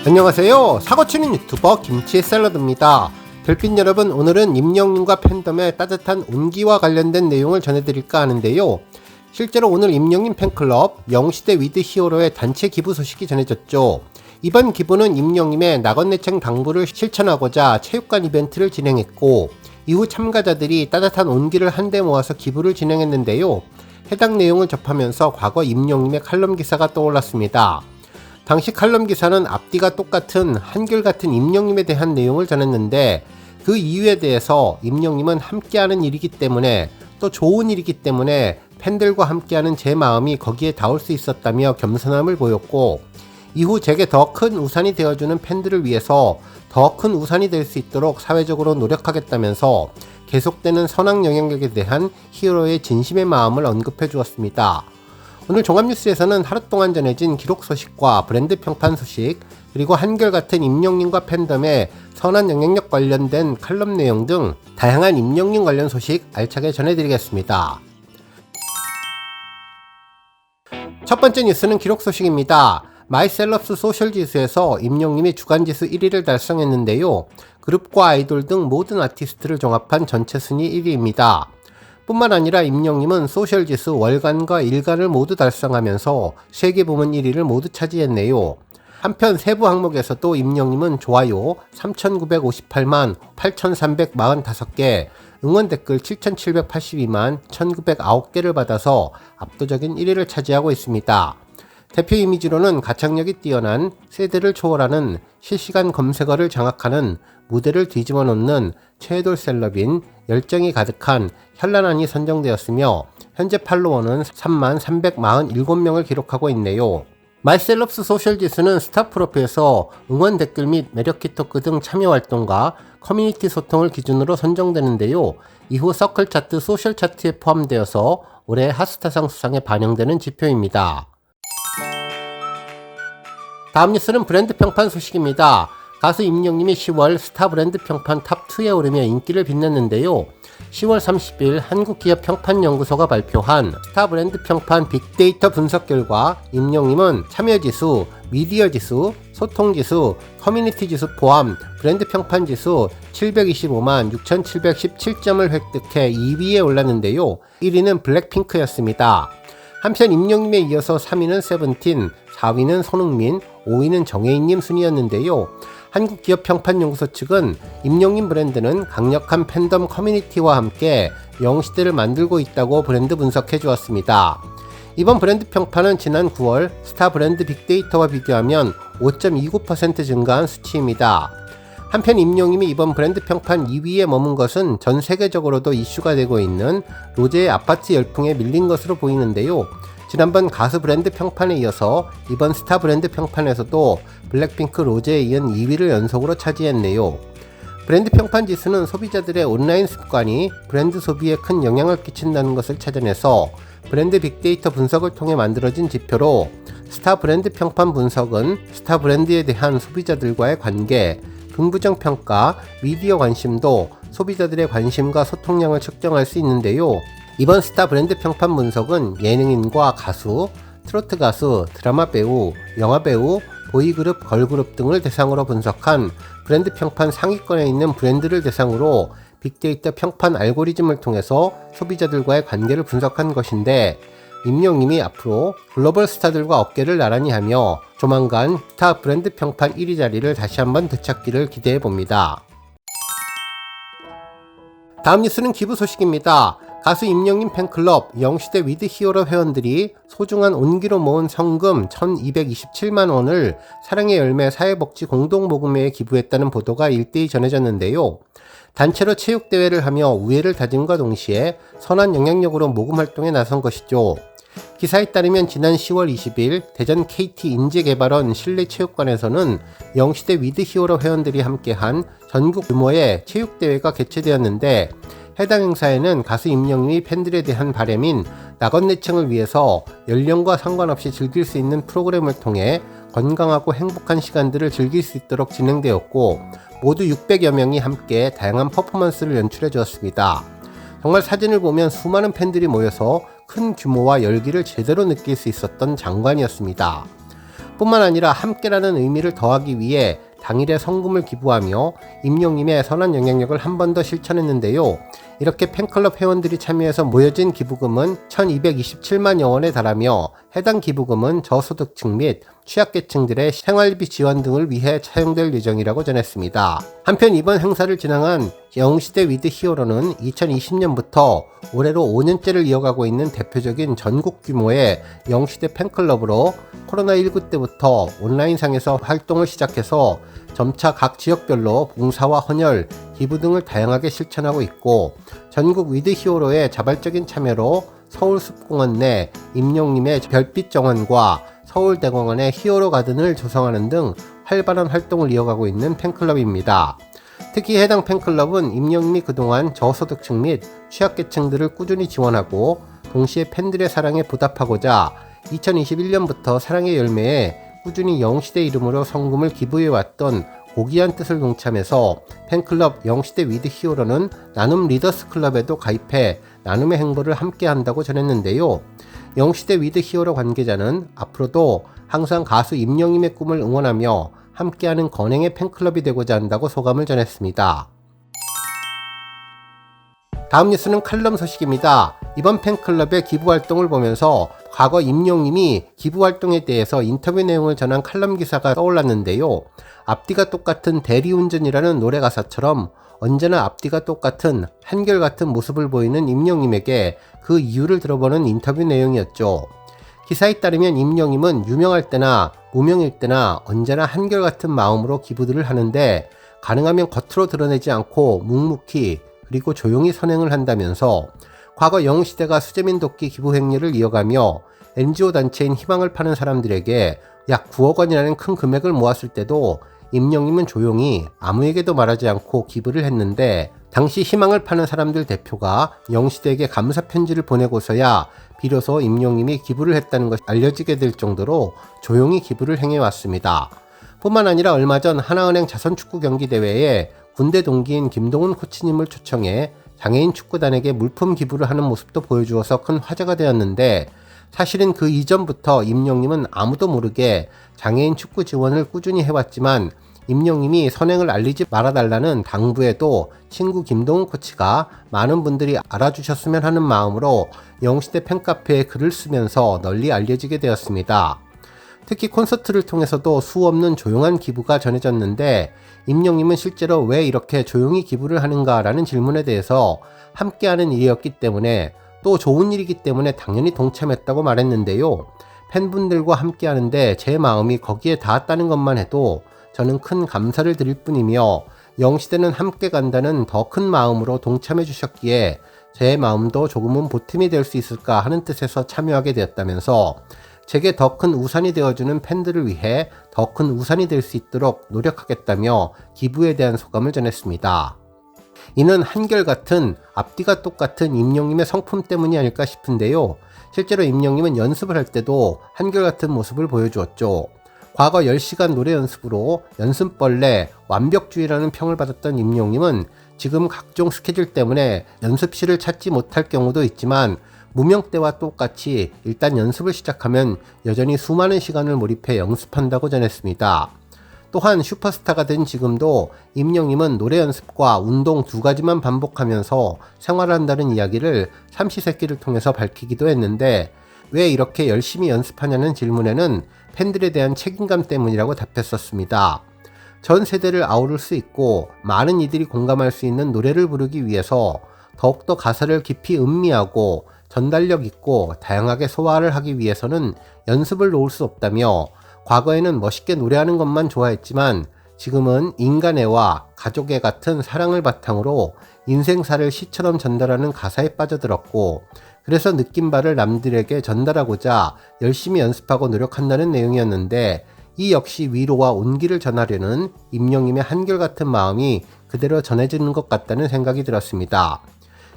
안녕하세요. 사고치는 유튜버 김치의 샐러드입니다. 별빛 여러분, 오늘은 임영님과 팬덤의 따뜻한 온기와 관련된 내용을 전해드릴까 하는데요. 실제로 오늘 임영님 팬클럽 영시대 위드 히어로의 단체 기부 소식이 전해졌죠. 이번 기부는 임영님의 낙원내청 당부를 실천하고자 체육관 이벤트를 진행했고, 이후 참가자들이 따뜻한 온기를 한데 모아서 기부를 진행했는데요. 해당 내용을 접하면서 과거 임영님의 칼럼 기사가 떠올랐습니다. 당시 칼럼 기사는 앞뒤가 똑같은 한결같은 임영님에 대한 내용을 전했는데, 그 이유에 대해서 임영님은 함께하는 일이기 때문에, 또 좋은 일이기 때문에 팬들과 함께하는 제 마음이 거기에 닿을 수 있었다며 겸손함을 보였고, 이후 제게 더 큰 우산이 되어주는 팬들을 위해서 더 큰 우산이 될 수 있도록 사회적으로 노력하겠다면서 계속되는 선악 영향력에 대한 히어로의 진심의 마음을 언급해 주었습니다. 오늘 종합뉴스에서는 하루 동안 전해진 기록 소식과 브랜드 평판 소식, 그리고 한결같은 임영님과 팬덤의 선한 영향력 관련된 칼럼 내용 등 다양한 임영님 관련 소식 알차게 전해드리겠습니다. 첫 번째 뉴스는 기록 소식입니다. 마이셀럽스 소셜 지수에서 임영님이 주간지수 1위를 달성했는데요. 그룹과 아이돌 등 모든 아티스트를 종합한 전체 순위 1위입니다. 뿐만 아니라 임영님은 소셜지수 월간과 일간을 모두 달성하면서 3개 부문 1위를 모두 차지했네요. 한편 세부 항목에서도 임영님은 좋아요 3,958만 8,345개, 응원 댓글 7,782만 1,909개를 받아서 압도적인 1위를 차지하고 있습니다. 대표 이미지로는 가창력이 뛰어난 세대를 초월하는 실시간 검색어를 장악하는 무대를 뒤집어 놓는 최애돌 셀럽인 열정이 가득한 현란한이 선정되었으며, 현재 팔로워는 3만 347명을 기록하고 있네요. 마이셀럽스 소셜 지수는 스타프로필에서 응원 댓글 및 매력키 토크 등 참여 활동과 커뮤니티 소통을 기준으로 선정되는데요. 이후 서클 차트, 소셜 차트에 포함되어서 올해 핫스타상 수상에 반영되는 지표입니다. 다음 뉴스는 브랜드 평판 소식입니다. 가수 임영님이 10월 스타 브랜드 평판 탑2에 오르며 인기를 빛냈는데요. 10월 30일 한국기업평판연구소가 발표한 스타 브랜드 평판 빅데이터 분석 결과 임영님은 참여지수, 미디어지수, 소통지수, 커뮤니티지수 포함 브랜드 평판지수 725만 6,717점을 획득해 2위에 올랐는데요. 1위는 블랙핑크였습니다. 한편 임영님에 이어서 3위는 세븐틴, 4위는 손흥민, 5위는 정혜인님 순이었는데요. 한국기업평판연구소 측은 임영님 브랜드는 강력한 팬덤 커뮤니티와 함께 영시대를 만들고 있다고 브랜드 분석해 주었습니다. 이번 브랜드 평판은 지난 9월 스타 브랜드 빅데이터와 비교하면 5.29% 증가한 수치입니다. 한편 임영님이 이번 브랜드 평판 2위에 머문 것은 전 세계적으로도 이슈가 되고 있는 로제의 아파트 열풍에 밀린 것으로 보이는데요. 지난번 가수 브랜드 평판에 이어서 이번 스타 브랜드 평판에서도 블랙핑크 로제에 이은 2위를 연속으로 차지했네요. 브랜드 평판 지수는 소비자들의 온라인 습관이 브랜드 소비에 큰 영향을 끼친다는 것을 찾아내서 브랜드 빅데이터 분석을 통해 만들어진 지표로, 스타 브랜드 평판 분석은 스타 브랜드에 대한 소비자들과의 관계, 긍부정 평가, 미디어 관심도, 소비자들의 관심과 소통량을 측정할 수 있는데요. 이번 스타 브랜드 평판 분석은 예능인과 가수, 트로트 가수, 드라마 배우, 영화 배우, 보이그룹, 걸그룹 등을 대상으로 분석한 브랜드 평판 상위권에 있는 브랜드를 대상으로 빅데이터 평판 알고리즘을 통해서 소비자들과의 관계를 분석한 것인데, 임영님이 앞으로 글로벌 스타들과 어깨를 나란히 하며 조만간 스타 브랜드 평판 1위 자리를 다시 한번 되찾기를 기대해봅니다. 다음 뉴스는 기부 소식입니다. 가수 임영님 팬클럽 영시대 위드 히어로 회원들이 소중한 온기로 모은 성금 1,227만원을 사랑의 열매 사회복지 공동모금회에 기부했다는 보도가 일대히 전해졌는데요. 단체로 체육대회를 하며 우애를 다짐과 동시에 선한 영향력으로 모금 활동에 나선 것이죠. 기사에 따르면 지난 10월 20일 대전 KT 인재개발원 실내체육관에서는 영시대 위드 히어로 회원들이 함께한 전국 규모의 체육대회가 개최되었는데, 해당 행사에는 가수 임영님이 팬들에 대한 바램인 낙원내층을 위해서 연령과 상관없이 즐길 수 있는 프로그램을 통해 건강하고 행복한 시간들을 즐길 수 있도록 진행되었고, 모두 600여 명이 함께 다양한 퍼포먼스를 연출해 주었습니다. 정말 사진을 보면 수많은 팬들이 모여서 큰 규모와 열기를 제대로 느낄 수 있었던 장관이었습니다. 뿐만 아니라 함께라는 의미를 더하기 위해 당일에 성금을 기부하며 임영님의 선한 영향력을 한 번 더 실천했는데요. 이렇게 팬클럽 회원들이 참여해서 모여진 기부금은 1227만여 원에 달하며 해당 기부금은 저소득층 및 취약계층들의 생활비 지원 등을 위해 사용될 예정이라고 전했습니다. 한편 이번 행사를 진행한 영시대 위드 히어로는 2020년부터 올해로 5년째를 이어가고 있는 대표적인 전국 규모의 영시대 팬클럽으로 코로나19 때부터 온라인상에서 활동을 시작해서 점차 각 지역별로 봉사와 헌혈, 기부 등을 다양하게 실천하고 있고 전국 위드 히어로의 자발적인 참여로 서울숲공원 내 임영님의 별빛 정원과 서울대공원의 히어로 가든을 조성하는 등 활발한 활동을 이어가고 있는 팬클럽입니다. 특히 해당 팬클럽은 임영님이 그동안 저소득층 및 취약계층들을 꾸준히 지원하고 동시에 팬들의 사랑에 보답하고자 2021년부터 사랑의 열매에 꾸준히 영시대 이름으로 성금을 기부해왔던 고귀한 뜻을 동참해서 팬클럽 영시대 위드 히어로는 나눔 리더스 클럽에도 가입해 나눔의 행보를 함께 한다고 전했는데요. 영시대 위드 히어로 관계자는 앞으로도 항상 가수 임영님의 꿈을 응원하며 함께하는 건행의 팬클럽이 되고자 한다고 소감을 전했습니다. 다음 뉴스는 칼럼 소식입니다. 이번 팬클럽의 기부활동을 보면서 과거 임영님이 기부활동에 대해서 인터뷰 내용을 전한 칼럼 기사가 떠올랐는데요. 앞뒤가 똑같은 대리운전이라는 노래 가사처럼 언제나 앞뒤가 똑같은 한결같은 모습을 보이는 임영님에게 그 이유를 들어보는 인터뷰 내용이었죠. 기사에 따르면 임영님은 유명할 때나 무명일 때나 언제나 한결같은 마음으로 기부들을 하는데 가능하면 겉으로 드러내지 않고 묵묵히 그리고 조용히 선행을 한다면서 과거 영시대가 수재민 돕기 기부 행렬을 이어가며 NGO 단체인 희망을 파는 사람들에게 약 9억 원이라는 큰 금액을 모았을 때도 임영님은 조용히 아무에게도 말하지 않고 기부를 했는데 당시 희망을 파는 사람들 대표가 영시대에게 감사 편지를 보내고서야 비로소 임영님이 기부를 했다는 것이 알려지게 될 정도로 조용히 기부를 행해왔습니다. 뿐만 아니라 얼마 전 하나은행 자선축구 경기 대회에 군대 동기인 김동훈 코치님을 초청해 장애인 축구단에게 물품 기부를 하는 모습도 보여주어서 큰 화제가 되었는데 사실은 그 이전부터 임영님은 아무도 모르게 장애인 축구 지원을 꾸준히 해왔지만 임영님이 선행을 알리지 말아달라는 당부에도 친구 김동훈 코치가 많은 분들이 알아주셨으면 하는 마음으로 영시대 팬카페에 글을 쓰면서 널리 알려지게 되었습니다. 특히 콘서트를 통해서도 수없는 조용한 기부가 전해졌는데 임영님은 실제로 왜 이렇게 조용히 기부를 하는가 라는 질문에 대해서 함께하는 일이었기 때문에 또 좋은 일이기 때문에 당연히 동참했다고 말했는데요. 팬분들과 함께하는데 제 마음이 거기에 닿았다는 것만 해도 저는 큰 감사를 드릴 뿐이며 영시대는 함께 간다는 더 큰 마음으로 동참해 주셨기에 제 마음도 조금은 보탬이 될 수 있을까 하는 뜻에서 참여하게 되었다면서 제게 더 큰 우산이 되어주는 팬들을 위해 더 큰 우산이 될 수 있도록 노력하겠다며 기부에 대한 소감을 전했습니다. 이는 한결같은 앞뒤가 똑같은 임영님의 성품 때문이 아닐까 싶은데요. 실제로 임영님은 연습을 할 때도 한결같은 모습을 보여주었죠. 과거 10시간 노래 연습으로 연습벌레, 완벽주의라는 평을 받았던 임영님은 지금 각종 스케줄 때문에 연습실을 찾지 못할 경우도 있지만 무명 때와 똑같이 일단 연습을 시작하면 여전히 수많은 시간을 몰입해 연습한다고 전했습니다. 또한 슈퍼스타가 된 지금도 임영님은 노래 연습과 운동 두 가지만 반복하면서 생활한다는 이야기를 삼시세끼를 통해서 밝히기도 했는데 왜 이렇게 열심히 연습하냐는 질문에는 팬들에 대한 책임감 때문이라고 답했었습니다. 전 세대를 아우를 수 있고 많은 이들이 공감할 수 있는 노래를 부르기 위해서 더욱더 가사를 깊이 음미하고 전달력 있고 다양하게 소화를 하기 위해서는 연습을 놓을 수 없다며 과거에는 멋있게 노래하는 것만 좋아했지만 지금은 인간애와 가족애 같은 사랑을 바탕으로 인생사를 시처럼 전달하는 가사에 빠져들었고 그래서 느낀 바를 남들에게 전달하고자 열심히 연습하고 노력한다는 내용이었는데 이 역시 위로와 온기를 전하려는 임영님의 한결같은 마음이 그대로 전해지는 것 같다는 생각이 들었습니다.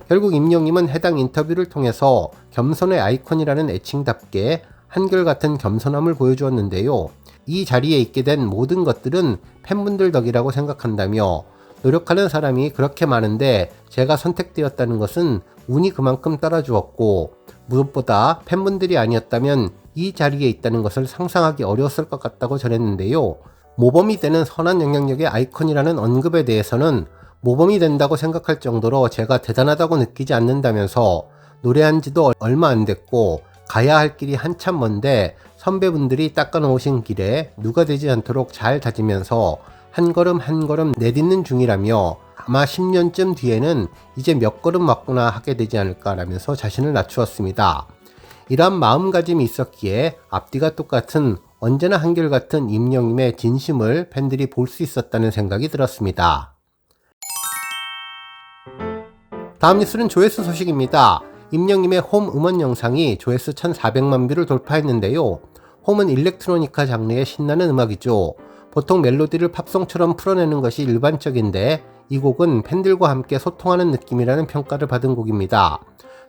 결국 임영님은 해당 인터뷰를 통해서 겸손의 아이콘이라는 애칭답게 한결같은 겸손함을 보여주었는데요. 이 자리에 있게 된 모든 것들은 팬분들 덕이라고 생각한다며 노력하는 사람이 그렇게 많은데 제가 선택되었다는 것은 운이 그만큼 따라주었고 무엇보다 팬분들이 아니었다면 이 자리에 있다는 것을 상상하기 어려웠을 것 같다고 전했는데요. 모범이 되는 선한 영향력의 아이콘이라는 언급에 대해서는 모범이 된다고 생각할 정도로 제가 대단하다고 느끼지 않는다면서 노래한 지도 얼마 안 됐고 가야 할 길이 한참 먼데 선배분들이 닦아 놓으신 길에 누가 되지 않도록 잘 다지면서 한 걸음 한 걸음 내딛는 중이라며 아마 10년쯤 뒤에는 이제 몇 걸음 왔구나 하게 되지 않을까라면서 자신을 낮추었습니다. 이러한 마음가짐이 있었기에 앞뒤가 똑같은 언제나 한결같은 임영님의 진심을 팬들이 볼 수 있었다는 생각이 들었습니다. 다음 뉴스는 조회수 소식입니다. 임영님의 홈 음원 영상이 조회수 1400만 뷰를 돌파했는데요. 홈은 일렉트로니카 장르의 신나는 음악이죠. 보통 멜로디를 팝송처럼 풀어내는 것이 일반적인데 이 곡은 팬들과 함께 소통하는 느낌이라는 평가를 받은 곡입니다.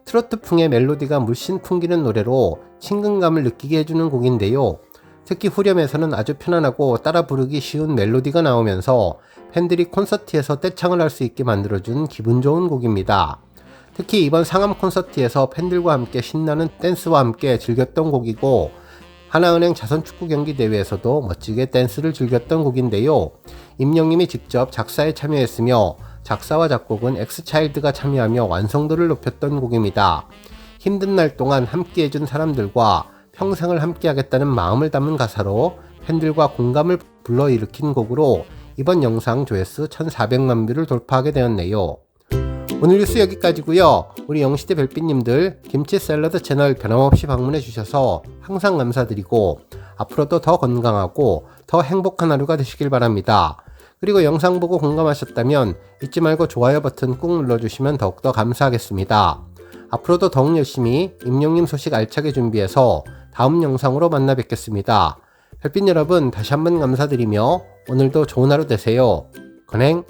트로트풍의 멜로디가 물씬 풍기는 노래로 친근감을 느끼게 해주는 곡인데요. 특히 후렴에서는 아주 편안하고 따라 부르기 쉬운 멜로디가 나오면서 팬들이 콘서트에서 떼창을 할 수 있게 만들어준 기분 좋은 곡입니다. 특히 이번 상암 콘서트에서 팬들과 함께 신나는 댄스와 함께 즐겼던 곡이고 하나은행 자선축구 경기 대회에서도 멋지게 댄스를 즐겼던 곡인데요. 임영님이 직접 작사에 참여했으며 작사와 작곡은 엑스차일드가 참여하며 완성도를 높였던 곡입니다. 힘든 날 동안 함께 해준 사람들과 평생을 함께 하겠다는 마음을 담은 가사로 팬들과 공감을 불러일으킨 곡으로 이번 영상 조회수 1400만 뷰를 돌파하게 되었네요. 오늘 뉴스 여기까지고요. 우리 영시대 별빛님들 김치 샐러드 채널 변함없이 방문해 주셔서 항상 감사드리고 앞으로도 더 건강하고 더 행복한 하루가 되시길 바랍니다. 그리고 영상 보고 공감하셨다면 잊지 말고 좋아요 버튼 꾹 눌러주시면 더욱더 감사하겠습니다. 앞으로도 더욱 열심히 임영님 소식 알차게 준비해서 다음 영상으로 만나 뵙겠습니다. 별빛 여러분 다시 한번 감사드리며 오늘도 좋은 하루 되세요. 건행!